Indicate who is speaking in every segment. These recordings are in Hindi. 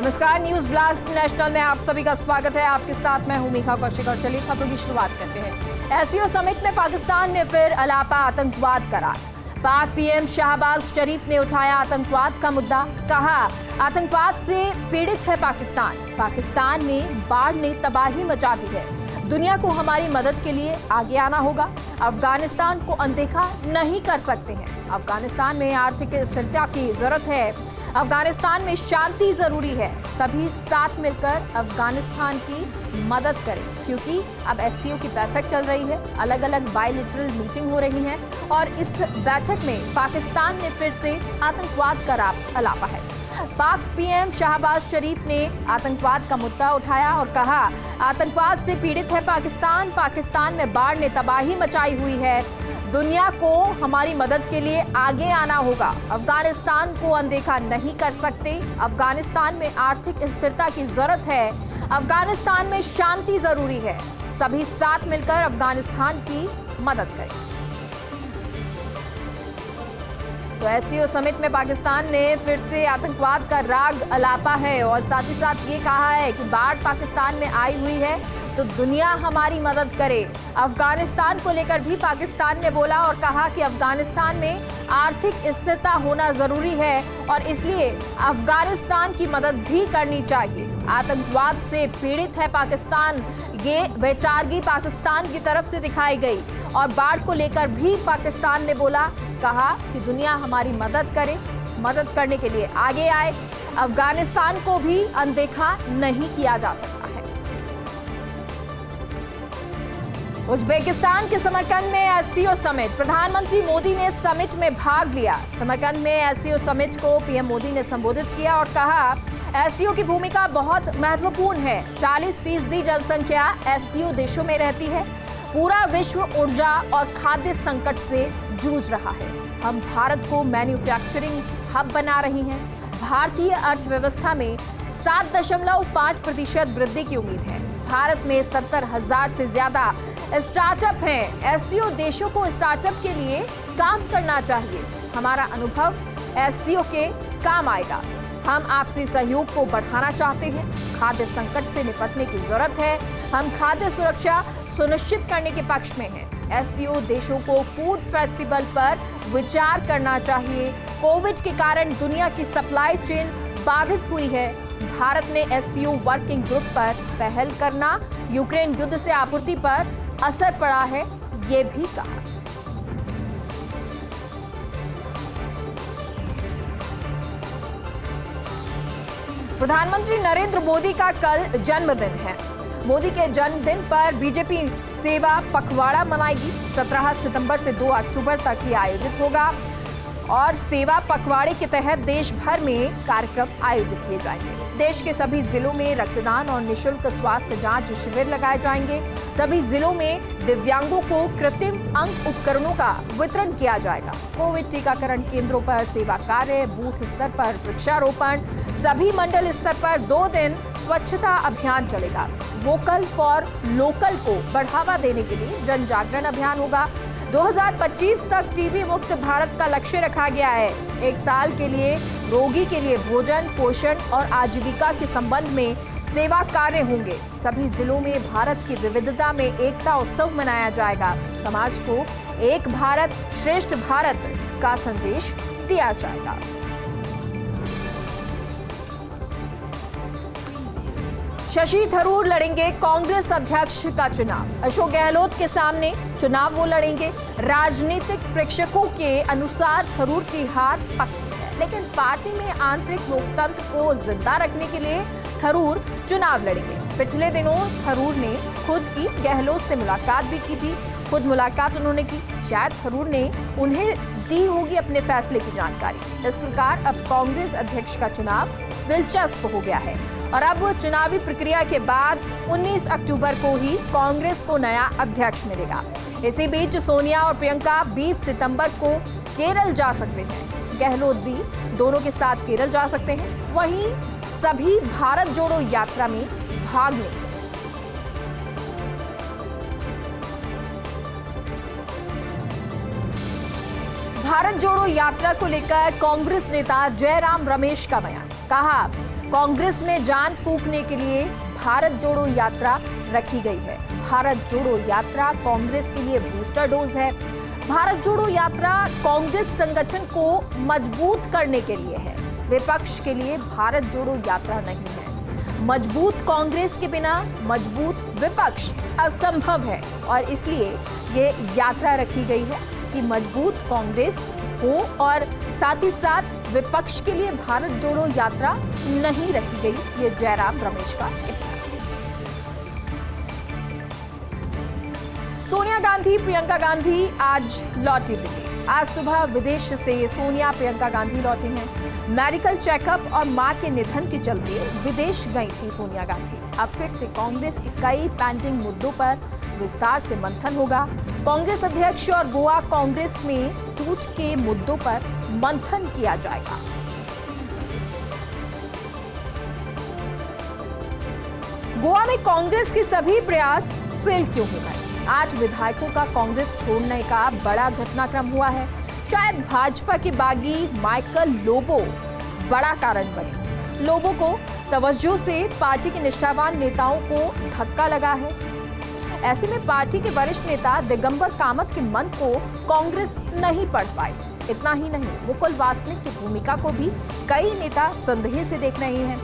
Speaker 1: नमस्कार, न्यूज ब्लास्ट नेशनल में आप सभी का स्वागत है। आपके साथ मैं हूं मीखा कौशिक और चलिए खबरों की शुरुआत करते हैं। एससीओ समिट में पाकिस्तान ने फिर अलापा आतंकवाद करार। पाक पीएम शहबाज शरीफ ने उठाया आतंकवाद का मुद्दा, कहा आतंकवाद से पीड़ित है पाकिस्तान। पाकिस्तान में बाढ़ ने तबाही मचा दी है, दुनिया को हमारी मदद के लिए आगे आना होगा। अफगानिस्तान को अनदेखा नहीं कर सकते हैं। अफगानिस्तान में आर्थिक स्थिरता की जरूरत है। अफगानिस्तान में शांति जरूरी है। सभी साथ मिलकर अफगानिस्तान की मदद करें, क्योंकि अब एससीओ की बैठक चल रही है। अलग अलग बायलैटरल मीटिंग हो रही है और इस बैठक में पाकिस्तान ने फिर से आतंकवाद का अलापा है। पाक पीएम शहबाज शरीफ ने आतंकवाद का मुद्दा उठाया और कहा आतंकवाद से पीड़ित है पाकिस्तान। पाकिस्तान में बाढ़ ने तबाही मचाई हुई है, दुनिया को हमारी मदद के लिए आगे आना होगा। अफगानिस्तान को अनदेखा नहीं कर सकते। अफगानिस्तान में आर्थिक स्थिरता की जरूरत है। अफगानिस्तान में शांति जरूरी है। सभी साथ मिलकर अफगानिस्तान की मदद करें। तो एससीओ समिट में पाकिस्तान ने फिर से आतंकवाद का राग अलापा है और साथ ही साथ ये कहा है कि बाढ़ पाकिस्तान में आई हुई है तो दुनिया हमारी मदद करे। अफगानिस्तान को लेकर भी पाकिस्तान ने बोला और कहा कि अफगानिस्तान में आर्थिक स्थिरता होना जरूरी है और इसलिए अफगानिस्तान की मदद भी करनी चाहिए। आतंकवाद से पीड़ित है पाकिस्तान, ये बेचारगी पाकिस्तान की तरफ से दिखाई गई। और बाढ़ को लेकर भी पाकिस्तान ने बोला, कहा कि दुनिया हमारी मदद करे, मदद करने के लिए आगे आए। अफगानिस्तान को भी अनदेखा नहीं किया जा सकता है। उज्बेकिस्तान के समरकंद में एससीओ समिट। प्रधानमंत्री मोदी ने समिट में भाग लिया। समरकंद में एससीओ समिट को पीएम मोदी ने संबोधित किया और कहा एससीओ की भूमिका बहुत महत्वपूर्ण है। 40% जनसंख्या एससीओ देशों में रहती है। पूरा विश्व ऊर्जा और खाद्य संकट से जूझ रहा है। हम भारत को मैन्युफैक्चरिंग हब बना रही हैं। भारतीय अर्थव्यवस्था में 7.5% वृद्धि की उम्मीद है। भारत में 70,000 से ज्यादा स्टार्टअप हैं। एससीओ देशों को स्टार्टअप के लिए काम करना चाहिए। हमारा अनुभव एससीओ के काम आएगा। हम आपसी सहयोग को बढ़ाना चाहते हैं। खाद्य संकट से निपटने की जरूरत है। हम खाद्य सुरक्षा सुनिश्चित करने के पक्ष में हैं। एससीओ देशों को फूड फेस्टिवल पर विचार करना चाहिए। कोविड के कारण दुनिया की सप्लाई चेन बाधित हुई है। भारत ने एससीओ वर्किंग ग्रुप पर पहल करना, यूक्रेन युद्ध से आपूर्ति पर असर पड़ा है, ये भी कहा। प्रधानमंत्री नरेंद्र मोदी का कल जन्मदिन है। मोदी के जन्मदिन पर बीजेपी सेवा पखवाड़ा मनाएगी। 17 सितंबर से 2 अक्टूबर तक ये आयोजित होगा और सेवा पखवाड़े के तहत देश भर में कार्यक्रम आयोजित किए जाएंगे। देश के सभी जिलों में रक्तदान और निःशुल्क स्वास्थ्य जांच शिविर लगाए जाएंगे। सभी जिलों में दिव्यांगों को कृत्रिम अंग उपकरणों का वितरण किया जाएगा। कोविड टीकाकरण केंद्रों पर सेवा कार्य, बूथ स्तर पर वृक्षारोपण, सभी मंडल स्तर पर 2 दिन स्वच्छता अभियान चलेगा। वोकल फॉर लोकल को बढ़ावा देने के लिए जन जागरण अभियान होगा। 2025 तक टीबी मुक्त भारत का लक्ष्य रखा गया है। 1 साल के लिए रोगी के लिए भोजन, पोषण और आजीविका के संबंध में सेवा कार्य होंगे। सभी जिलों में भारत की विविधता में एकता उत्सव मनाया जाएगा। समाज को एक भारत श्रेष्ठ भारत का संदेश दिया जाएगा। शशि थरूर लड़ेंगे कांग्रेस अध्यक्ष का चुनाव। अशोक गहलोत के सामने चुनाव वो लड़ेंगे। राजनीतिक प्रेक्षकों के अनुसार थरूर की हार पक्की है, लेकिन पार्टी में आंतरिक लोकतंत्र को जिंदा रखने के लिए थरूर चुनाव लड़ेंगे। पिछले दिनों थरूर ने खुद की गहलोत से मुलाकात भी की थी। खुद मुलाकात उन्होंने की। शायद थरूर ने उन्हें दी होगी अपने फैसले की जानकारी। इस प्रकार अब कांग्रेस अध्यक्ष का चुनाव दिलचस्प हो गया है और अब चुनावी प्रक्रिया के बाद 19 अक्टूबर को ही कांग्रेस को नया अध्यक्ष मिलेगा। इसी बीच सोनिया और प्रियंका 20 सितंबर को केरल जा सकते हैं। गहलोत भी दोनों के साथ केरल जा सकते हैं। वहीं सभी भारत जोड़ो यात्रा में भाग लेंगे। भारत जोड़ो यात्रा को लेकर कांग्रेस नेता जयराम रमेश का बयान। कहा, कांग्रेस में जान फूंकने के लिए भारत जोड़ो यात्रा रखी गई है। भारत जोड़ो यात्रा कांग्रेस के लिए बूस्टर डोज है। भारत जोड़ो यात्रा कांग्रेस संगठन को मजबूत करने के लिए है। विपक्ष के लिए भारत जोड़ो यात्रा नहीं है। मजबूत कांग्रेस के बिना मजबूत विपक्ष असंभव है और इसलिए ये यात्रा रखी गई है कि मजबूत कांग्रेस हो और साथ ही साथ विपक्ष के लिए भारत जोड़ो यात्रा नहीं रखी गई। ये जयराम रमेश का कहना है। सोनिया गांधी, प्रियंका गांधी आज लौटी दिल्ली। आज सुबह विदेश से सोनिया प्रियंका गांधी लौटी हैं। मेडिकल चेकअप और मां के निधन के चलते विदेश गई थी सोनिया गांधी। अब फिर से कांग्रेस के कई पेंडिंग मुद्दों पर विस्तार से मंथन होगा। कांग्रेस अध्यक्ष और गोवा कांग्रेस में टूट के मुद्दों पर मंथन किया जाएगा। गोवा में कांग्रेस के सभी प्रयास फेल क्यों हो गए? 8 विधायकों का कांग्रेस छोड़ने का बड़ा घटनाक्रम हुआ है। शायद भाजपा के बागी माइकल लोबो बड़ा कारण बने। लोबो को तवज्जो से पार्टी के निष्ठावान नेताओं को धक्का लगा है। ऐसे में पार्टी के वरिष्ठ नेता दिगंबर कामत के मन को कांग्रेस नहीं पढ़ पाई। इतना ही नहीं, मुकुल वासनिक की भूमिका को भी कई नेता संदेह से देख रहे हैं।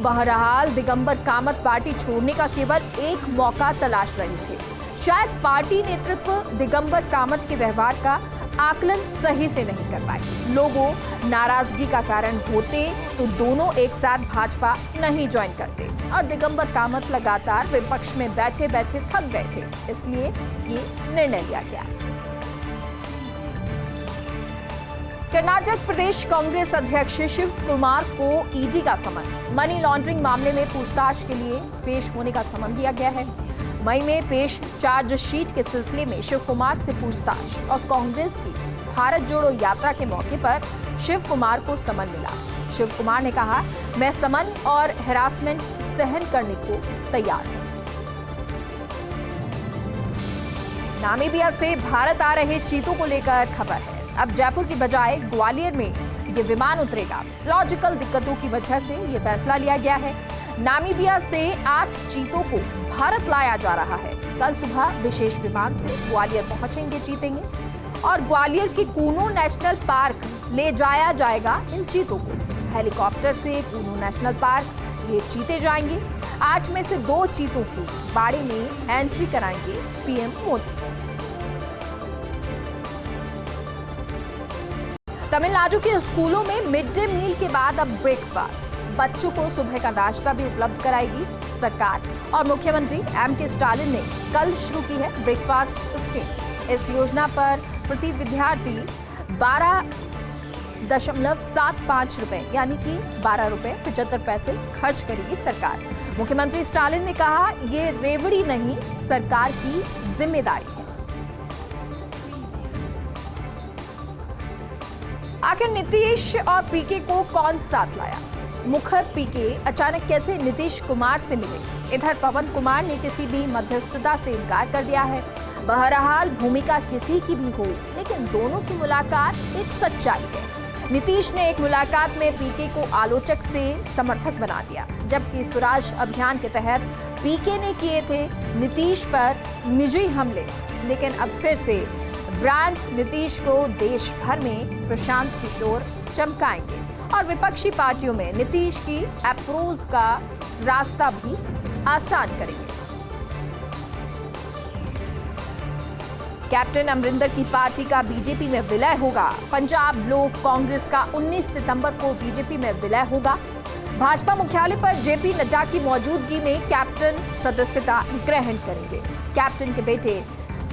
Speaker 1: बहरहाल दिगंबर कामत पार्टी छोड़ने का केवल एक मौका तलाश रहे थे। शायद पार्टी नेतृत्व दिगंबर कामत के व्यवहार का आकलन सही से नहीं कर पाए। लोगों नाराजगी का कारण होते तो दोनों एक साथ भाजपा नहीं ज्वाइन करते और दिगंबर कामत लगातार विपक्ष में बैठे बैठे थक गए थे, इसलिए ये निर्णय लिया गया। कर्नाटक प्रदेश कांग्रेस अध्यक्ष शिव कुमार को ईडी का समन, मनी लॉन्ड्रिंग मामले में पूछताछ के लिए पेश होने का समन दिया गया है। मई में पेश चार्जशीट के सिलसिले में शिव कुमार से पूछताछ और कांग्रेस की भारत जोड़ो यात्रा के मौके पर शिव कुमार को समन मिला। शिव कुमार ने कहा, मैं समन और हैरासमेंट सहन करने को तैयार हूं। नामीबिया से भारत आ रहे चीतों को लेकर खबर है। अब जयपुर की बजाय ग्वालियर में ये विमान उतरेगा। लॉजिकल दिक्कतों की वजह से ये फैसला लिया गया है। नामीबिया से 8 चीतों को भारत लाया जा रहा है। कल सुबह विशेष विमान से ग्वालियर पहुंचेंगे चीतेंगे और ग्वालियर के कूनो नेशनल पार्क ले जाया जाएगा इन चीतों को। हेलीकॉप्टर से कूनो नेशनल पार्क ये चीते जाएंगे। 8 में से 2 चीतों की बाड़े में एंट्री कराएंगे पीएम मोदी। तमिलनाडु के स्कूलों में मिड डे मील के बाद अब ब्रेकफास्ट। बच्चों को सुबह का नाश्ता भी उपलब्ध कराएगी सरकार और मुख्यमंत्री एम.के. स्टालिन ने कल शुरू की है ब्रेकफास्ट स्कीम। इस योजना पर प्रति विद्यार्थी 12.75 रुपए यानी कि 12 रुपए 75 पैसे खर्च करेगी सरकार। मुख्यमंत्री स्टालिन ने कहा, ये रेवड़ी नहीं, सरकार की जिम्मेदारी है। आखिर नीतीश और पीके को कौन साथ लाया? मुखर पीके अचानक कैसे नीतीश कुमार से मिले? इधर पवन कुमार ने किसी भी मध्यस्थता से इनकार कर दिया है। बहरहाल भूमिका किसी की भी हो, लेकिन दोनों की मुलाकात एक सच्चाई है। नीतीश ने एक मुलाकात में पीके को आलोचक से समर्थक बना दिया, जबकि स्वराज अभियान के तहत पीके ने किए थे नीतीश पर निजी हमले। लेकिन अब फिर से ब्रांड नीतीश को देश भर में प्रशांत किशोर चमकाएंगे और विपक्षी पार्टियों में नीतीश की अप्रोच का रास्ता भी आसान करेंगे। कैप्टन अमरिंदर की पार्टी का बीजेपी में विलय होगा। पंजाब लोक कांग्रेस का 19 सितंबर को बीजेपी में विलय होगा। भाजपा मुख्यालय पर जेपी नड्डा की मौजूदगी में कैप्टन सदस्यता ग्रहण करेंगे। कैप्टन के बेटे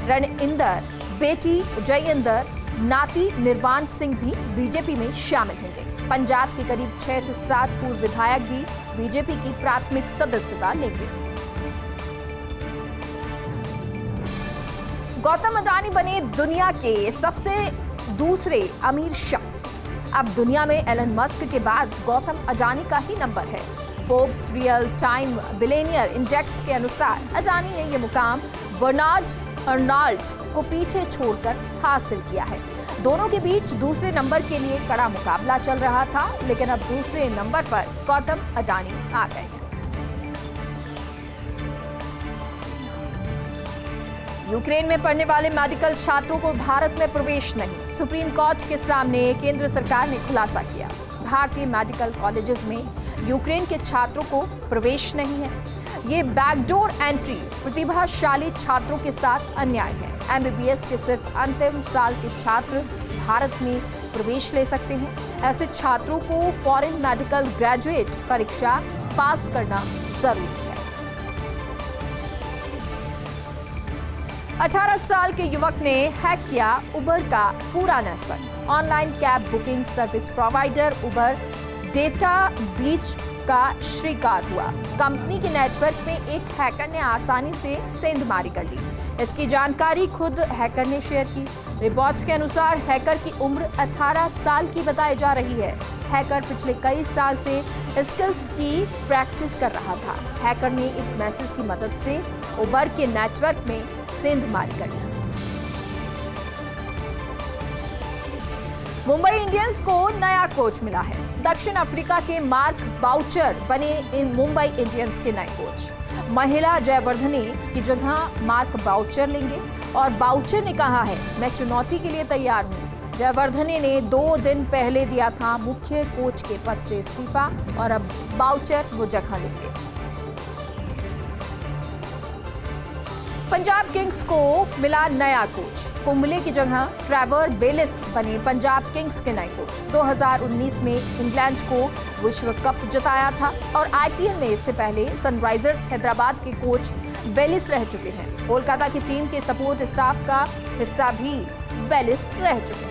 Speaker 1: रणइंदर, बेटी जयइंदर, नाती निर्वाण सिंह भी बीजेपी में शामिल होंगे। पंजाब के करीब 6 से 7 पूर्व विधायक भी बीजेपी की प्राथमिक सदस्यता लेंगे। गौतम अडानी बने दुनिया के सबसे दूसरे अमीर शख्स। अब दुनिया में एलन मस्क के बाद गौतम अडानी का ही नंबर है। Forbes real time billionaire index के अनुसार अडानी ने यह मुकाम बर्नार्ड अर्नॉल्ट को पीछे छोड़कर हासिल किया है। दोनों के बीच दूसरे नंबर के लिए कड़ा मुकाबला चल रहा था, लेकिन अब दूसरे नंबर पर गौतम अडानी आ गए हैं। यूक्रेन में पढ़ने वाले मेडिकल छात्रों को भारत में प्रवेश नहीं। सुप्रीम कोर्ट के सामने केंद्र सरकार ने खुलासा किया। भारतीय मेडिकल कॉलेजेस में यूक्रेन के छात्रों को प्रवेश नहीं है। ये बैकडोर एंट्री प्रतिभाशाली छात्रों के साथ अन्याय है। एमबीबीएस के सिर्फ अंतिम साल के छात्र भारत में प्रवेश ले सकते हैं। ऐसे छात्रों को फॉरेन मेडिकल ग्रेजुएट परीक्षा पास करना जरूरी है। 18 साल के युवक ने हैक किया उबर का पूरा network. Online cab booking service provider Uber data breach का शिकार हुआ। कंपनी के नेटवर्क में एक हैकर ने आसानी से सेंधमारी कर ली। इसकी जानकारी खुद हैकर ने शेयर की। रिपोर्ट्स के अनुसार हैकर की उम्र 18 साल की बताई जा रही है। हैकर पिछले कई साल से स्किल्स की प्रैक्टिस कर रहा था। हैकर ने एक मैसेज की मदद से उबर के नेटवर्क में सेंधमारी कर ली। मुंबई इंडियंस को नया कोच मिला है। दक्षिण अफ्रीका के मार्क बाउचर बने इन मुंबई इंडियंस के नए कोच। महिला जयवर्धने की जगह मार्क बाउचर लेंगे और बाउचर ने कहा है, मैं चुनौती के लिए तैयार हूं। जयवर्धने ने 2 दिन पहले दिया था मुख्य कोच के पद से इस्तीफा और अब बाउचर वो जगह लेंगे। पंजाब किंग्स को मिला नया कोच। कुंबले की जगह ट्रेवर बेलिस बने पंजाब किंग्स के नए कोच। 2019 में इंग्लैंड को विश्व कप जिताया था और आईपीएल में इससे पहले सनराइजर्स हैदराबाद के कोच बेलिस रह चुके हैं। कोलकाता की टीम के सपोर्ट स्टाफ का हिस्सा भी बेलिस रह चुके हैं।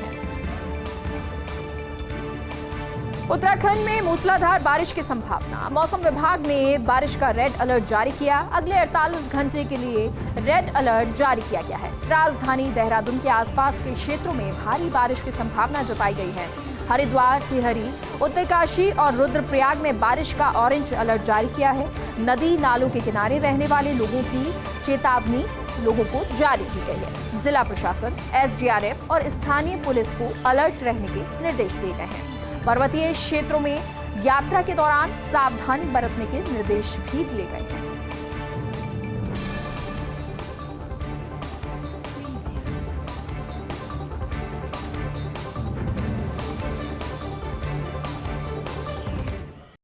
Speaker 1: उत्तराखंड में मूसलाधार बारिश की संभावना। मौसम विभाग ने बारिश का रेड अलर्ट जारी किया। अगले 48 घंटे के लिए रेड अलर्ट जारी किया गया है। राजधानी देहरादून के आसपास के क्षेत्रों में भारी बारिश की संभावना जताई गई है। हरिद्वार, टिहरी, उत्तरकाशी और रुद्रप्रयाग में बारिश का ऑरेंज अलर्ट जारी किया है। नदी नालों के किनारे रहने वाले लोगों की चेतावनी लोगों को जारी की गई है। जिला प्रशासन, एसडीआरएफ और स्थानीय पुलिस को अलर्ट रहने के निर्देश दिए गए हैं। पर्वतीय क्षेत्रों में यात्रा के दौरान सावधानी बरतने के निर्देश भी दिए गए हैं।